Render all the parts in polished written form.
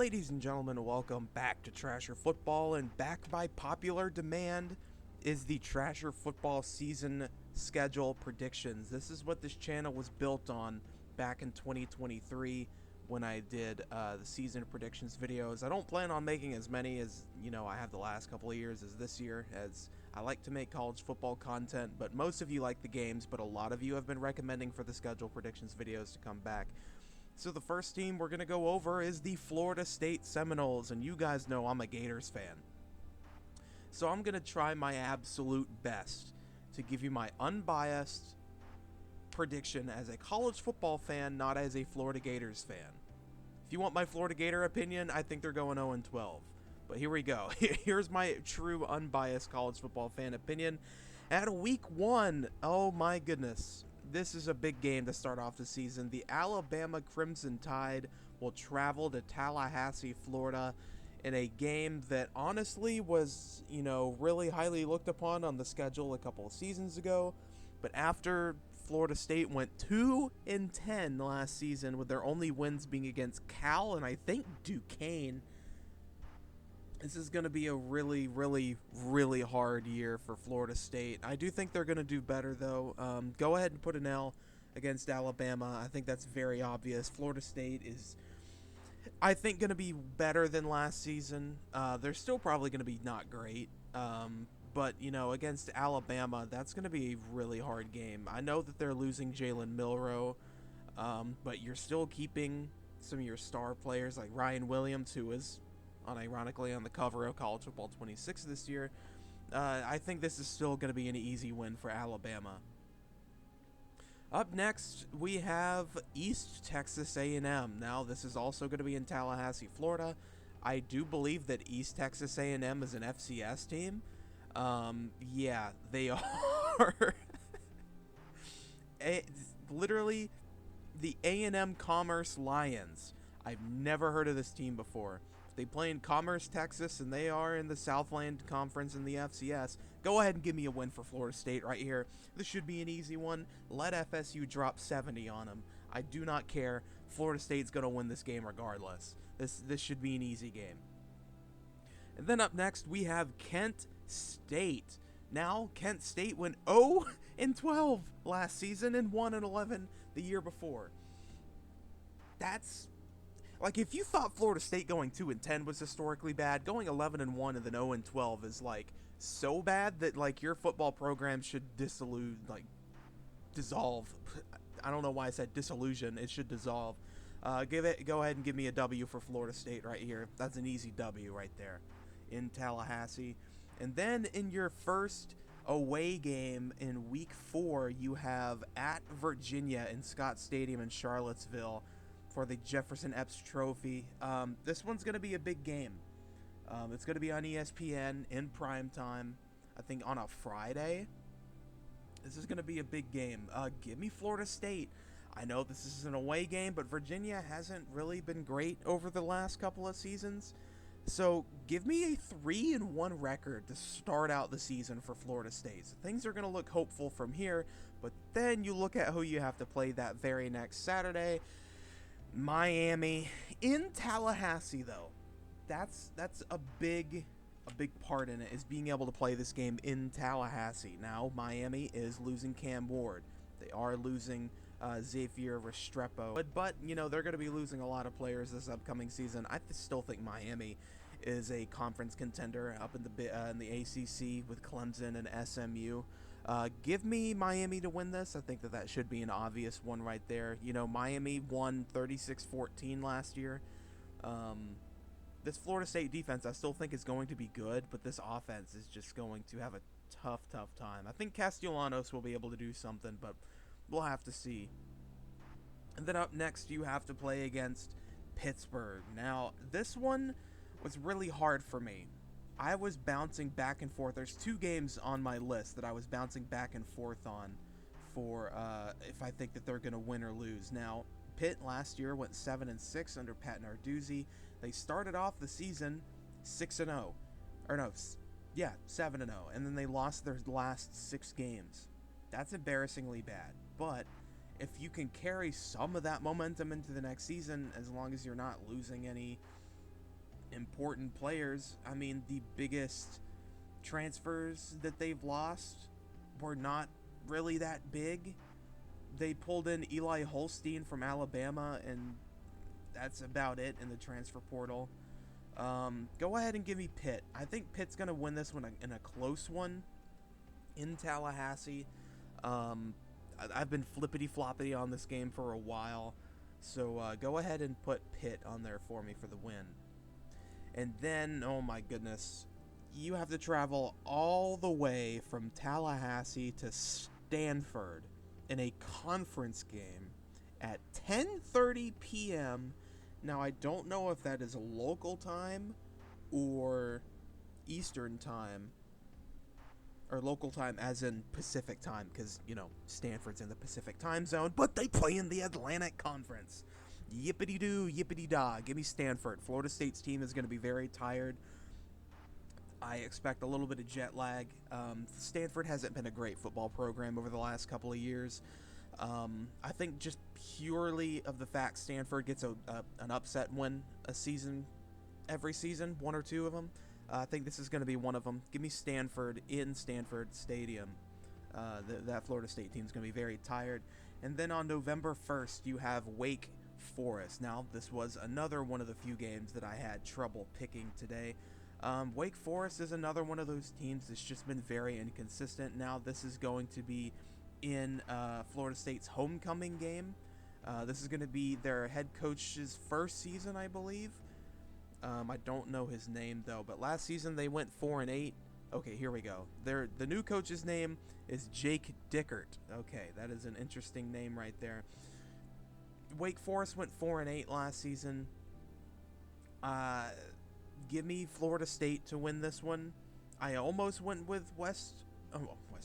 Ladies and gentlemen, welcome back to Trasher Football, and back by popular demand is the Trasher Football season schedule predictions. This is what this channel was built on back in 2023 when I did the season predictions videos. I don't plan on making as many as, I have the last couple of years as this year, as I like to make college football content, but most of you like the games, but a lot of you have been recommending for the schedule predictions videos to come back. So the first team we're going to go over is the Florida State Seminoles, and you guys know I'm a Gators fan. So I'm going to try my absolute best to give you my unbiased prediction as a college football fan, not as a Florida Gators fan. If you want my Florida Gator opinion, I think they're going 0-12. But here we go. Here's my true unbiased college football fan opinion. At week 1, oh my goodness. This is a big game to start off the season. The Alabama Crimson Tide will travel to Tallahassee, Florida, in a game that honestly was, really highly looked upon on the schedule a couple of seasons ago. But after Florida State went 2-10 last season, with their only wins being against Cal and I think Duquesne, this is going to be a really, really, really hard year for Florida State. I do think they're going to do better, though. Go ahead and put an L against Alabama. I think that's very obvious. Florida State is, I think, going to be better than last season. They're still probably going to be not great. But, against Alabama, that's going to be a really hard game. I know that they're losing Jalen Milroe, but you're still keeping some of your star players like Ryan Williams, who is unironically on the cover of College Football 26 this year. I think this is still going to be an easy win for Alabama. Up next, we have East Texas A&M. Now, this is also going to be in Tallahassee, Florida. I do believe that East Texas A&M is an FCS team. Yeah, they are. Literally, the A&M Commerce Lions. I've never heard of this team before. They play in Commerce, Texas, and they are in the Southland Conference in the FCS. Go ahead and give me a win for Florida State right here. This should be an easy one. Let FSU drop 70 on them. I do not care. Florida State's going to win this game regardless. This should be an easy game. And then up next, we have Kent State. Now, Kent State went 0-12 last season and 1-11 the year before. That's... Like, if you thought Florida State going 2-10 was historically bad, going 11-1 and then 0-12 is, so bad that, your football program should dissolve. I don't know why I said disillusion. It should dissolve. Go ahead and give me a W for Florida State right here. That's an easy W right there in Tallahassee. And then in your first away game in week 4, you have at Virginia in Scott Stadium in Charlottesville for the Jefferson Epps Trophy. This one's going to be a big game. It's going to be on ESPN in prime time, I think on a Friday. This is going to be a big game. Give me Florida State. I know this is an away game, but Virginia hasn't really been great over the last couple of seasons. So give me a 3-1 record to start out the season for Florida State. So things are going to look hopeful from here, but then you look at who you have to play that very next Saturday. Miami in Tallahassee, though. That's a big part in it, is being able to play this game in Tallahassee. Now, Miami is losing Cam Ward. They are losing Xavier Restrepo. But they're going to be losing a lot of players this upcoming season. I still think Miami is a conference contender up in the ACC with Clemson and SMU. Give me Miami to win this. I think that should be an obvious one right there. Miami won 36-14 last year. This Florida State defense I still think is going to be good, but this offense is just going to have a tough time. I think Castellanos will be able to do something, but we'll have to see. And then up next, you have to play against Pittsburgh. Now, this one was really hard for me. I was bouncing back and forth. There's 2 games on my list that I was bouncing back and forth on for if I think that they're going to win or lose. Now, Pitt last year went 7-6 under Pat Narduzzi. They started off the season 6-0. Or no, 7-0. And then they lost their last 6 games. That's embarrassingly bad. But if you can carry some of that momentum into the next season, as long as you're not losing any important players. I mean, the biggest transfers that they've lost were not really that big. They pulled in Eli Holstein from Alabama, and that's about it in the transfer portal. Go ahead and give me Pitt. I think Pitt's going to win this one in a close one in Tallahassee. I've been flippity-floppity on this game for a while, so go ahead and put Pitt on there for me for the win. And then, oh my goodness, you have to travel all the way from Tallahassee to Stanford in a conference game at 10:30 p.m. Now, I don't know if that is local time or Eastern time, or local time as in Pacific time, because, you know, Stanford's in the Pacific time zone, but they play in the Atlantic Conference. Yippity-doo, yippity-da. Give me Stanford. Florida State's team is going to be very tired. I expect a little bit of jet lag. Stanford hasn't been a great football program over the last couple of years. I think just purely of the fact Stanford gets an upset win a season, every season, one or two of them. I think this is going to be one of them. Give me Stanford in Stanford Stadium. That Florida State team is going to be very tired. And then on November 1st, you have Wake Forest. Now, this was another one of the few games that I had trouble picking today. Wake Forest is another one of those teams that's just been very inconsistent. Now, this is going to be in Florida State's homecoming game. This is going to be their head coach's first season, I believe. I don't know his name, though, but last season they went 4-8. Okay, here we go. The new coach's name is Jake Dickert. Okay, that is an interesting name right there. Wake Forest went 4-8 last season. Give me Florida State to win this one. I almost went with West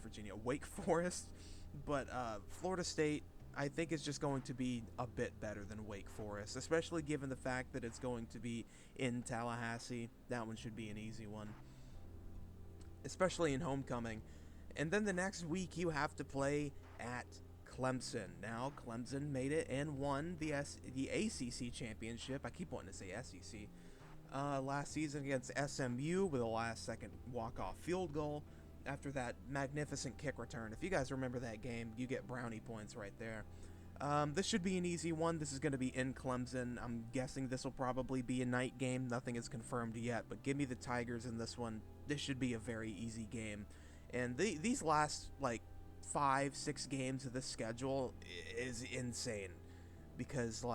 Virginia, Wake Forest, but Florida State, I think, is just going to be a bit better than Wake Forest, especially given the fact that it's going to be in Tallahassee. That one should be an easy one, especially in homecoming. And then the next week you have to play at Clemson. Now, Clemson made it and won the ACC championship. I keep wanting to say SEC. Last season against SMU with a last-second walk-off field goal after that magnificent kick return. If you guys remember that game, you get brownie points right there. This should be an easy one. This is going to be in Clemson. I'm guessing this will probably be a night game. Nothing is confirmed yet, but give me the Tigers in this one. This should be a very easy game. And these last, 5-6 games of this schedule is insane, because,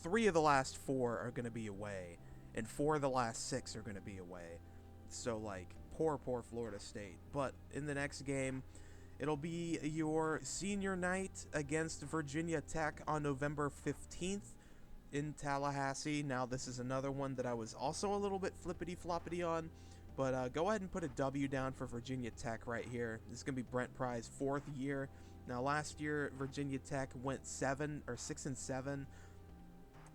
3 of the last 4 are going to be away, and 4 of the last 6 are going to be away. So, poor Florida State. But in the next game, it'll be your senior night against Virginia Tech on November 15th in Tallahassee. Now, this is another one that I was also a little bit flippity-floppity on, but go ahead and put a W down for Virginia Tech right here. This is going to be Brent Pry's 4th year. Now, last year, Virginia Tech went 6-7.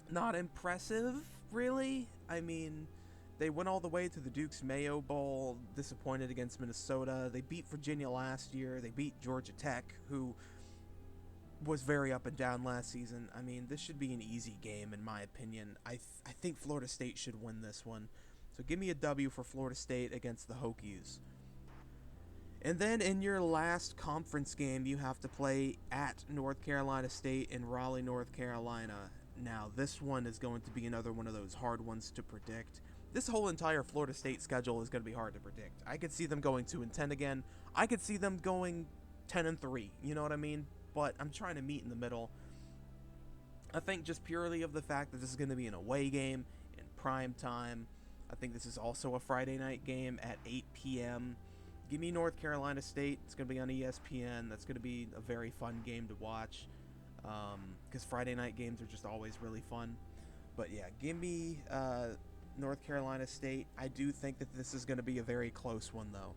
Not impressive, really. I mean, they went all the way to the Duke's Mayo Bowl, disappointed against Minnesota. They beat Virginia last year. They beat Georgia Tech, who was very up and down last season. I mean, this should be an easy game, in my opinion. I think Florida State should win this one. So give me a W for Florida State against the Hokies. And then in your last conference game, you have to play at North Carolina State in Raleigh, North Carolina. Now, this one is going to be another one of those hard ones to predict. This whole entire Florida State schedule is going to be hard to predict. I could see them going 2-10 again. I could see them going 10-3. You know what I mean? But I'm trying to meet in the middle. I think just purely of the fact that this is going to be an away game in prime time. I think this is also a Friday night game at 8 p.m. Give me North Carolina State. It's going to be on ESPN. That's going to be a very fun game to watch, because Friday night games are just always really fun. But yeah, give me North Carolina State. I do think that this is going to be a very close one, though.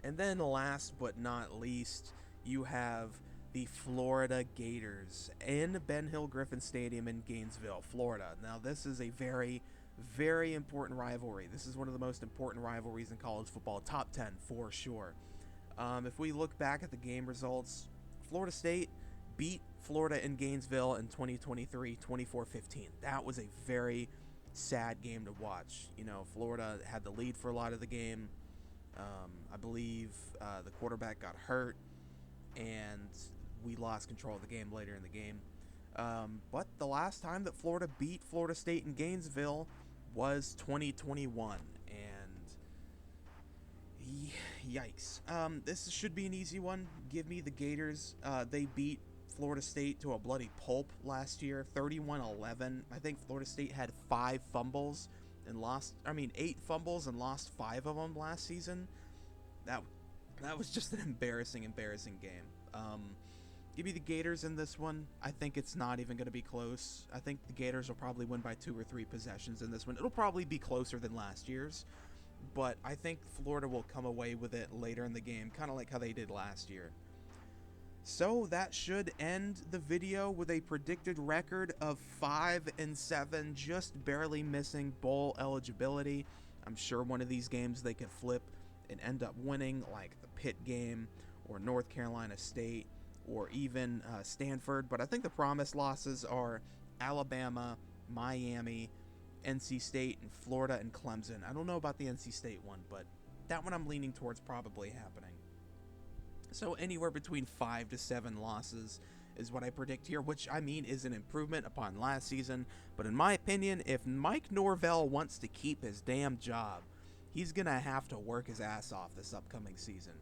And then last but not least, you have the Florida Gators in Ben Hill Griffin Stadium in Gainesville, Florida. Now, this is a very, very important rivalry. This is one of the most important rivalries in college football, top 10 for sure. If we look back at the game results, Florida State beat Florida in Gainesville in 2023, 24-15. That was a very, sad game to watch. You know, Florida had the lead for a lot of the game. I believe the quarterback got hurt, and we lost control of the game later in the game. But the last time that Florida beat Florida State in Gainesville was 2021, and yikes. This should be an easy one. Give me the Gators. They beat Florida State to a bloody pulp last year, 31-11. I think Florida State had 8 fumbles and lost 5 of them last season. That was just an embarrassing game. Give me the Gators in this one. I think it's not even going to be close. I think the Gators will probably win by 2 or 3 possessions in this one. It'll probably be closer than last year's, but I think Florida will come away with it later in the game, kind of like how they did last year. So that should end the video with a predicted record of 5-7, just barely missing bowl eligibility. I'm sure one of these games they could flip and end up winning, like the Pitt game or North Carolina State or even Stanford. But I think the promised losses are Alabama, Miami, NC State, and Florida and Clemson. I don't know about the NC State one, but that one I'm leaning towards probably happening. So anywhere between 5 to 7 losses is what I predict here, which I mean is an improvement upon last season. But in my opinion, if Mike Norvell wants to keep his damn job, he's going to have to work his ass off this upcoming season.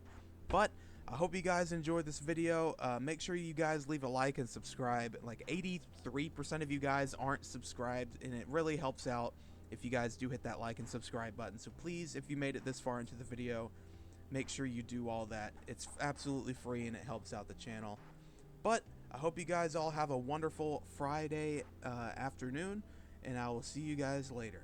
But I hope you guys enjoyed this video. Make sure you guys leave a like and subscribe. Like 83% of you guys aren't subscribed, and it really helps out if you guys do hit that like and subscribe button. So please, if you made it this far into the video, make sure you do all that. It's absolutely free and it helps out the channel. But I hope you guys all have a wonderful Friday afternoon, and I will see you guys later.